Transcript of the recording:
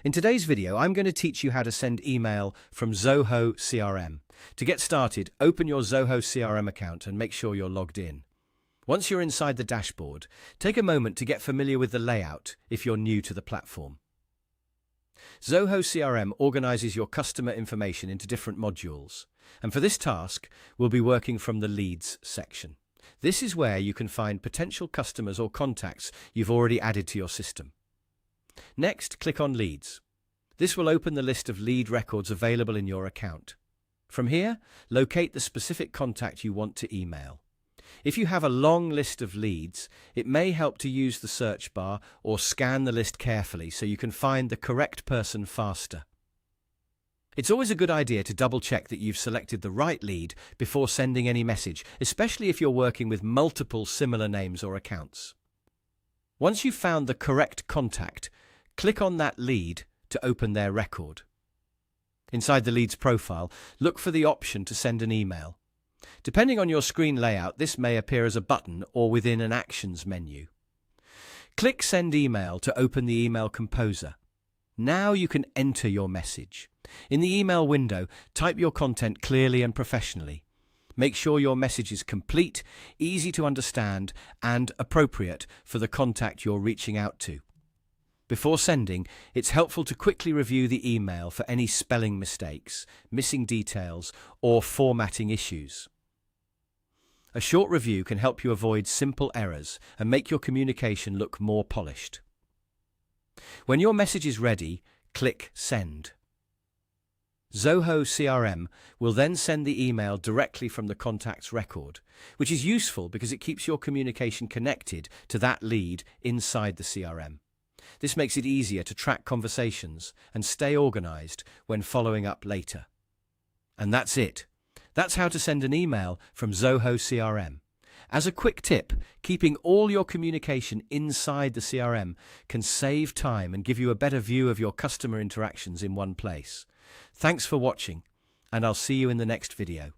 In today's video, I'm going to teach you how to send email from Zoho CRM. To get started, open your Zoho CRM account and make sure you're logged in. Once you're inside the dashboard, take a moment to get familiar with the layout if you're new to the platform. Zoho CRM organizes your customer information into different modules, and for this task, we'll be working from the Leads section. This is where you can find potential customers or contacts you've already added to your system. Next, click on Leads. This will open the list of lead records available in your account. From here, locate the specific contact you want to email. If you have a long list of leads, it may help to use the search bar or scan the list carefully so you can find the correct person faster. It's always a good idea to double-check that you've selected the right lead before sending any message, especially if you're working with multiple similar names or accounts. Once you've found the correct contact, click on that lead to open their record. Inside the lead's profile, look for the option to send an email. Depending on your screen layout, this may appear as a button or within an Actions menu. Click Send Email to open the email composer. Now you can enter your message. In the email window, type your content clearly and professionally. Make sure your message is complete, easy to understand, and appropriate for the contact you're reaching out to. Before sending, it's helpful to quickly review the email for any spelling mistakes, missing details, or formatting issues. A short review can help you avoid simple errors and make your communication look more polished. When your message is ready, click Send. Zoho CRM will then send the email directly from the contact's record, which is useful because it keeps your communication connected to that lead inside the CRM. This makes it easier to track conversations and stay organized when following up later. And that's it. That's how to send an email from Zoho CRM. As a quick tip, keeping all your communication inside the CRM can save time and give you a better view of your customer interactions in one place. Thanks for watching, and I'll see you in the next video.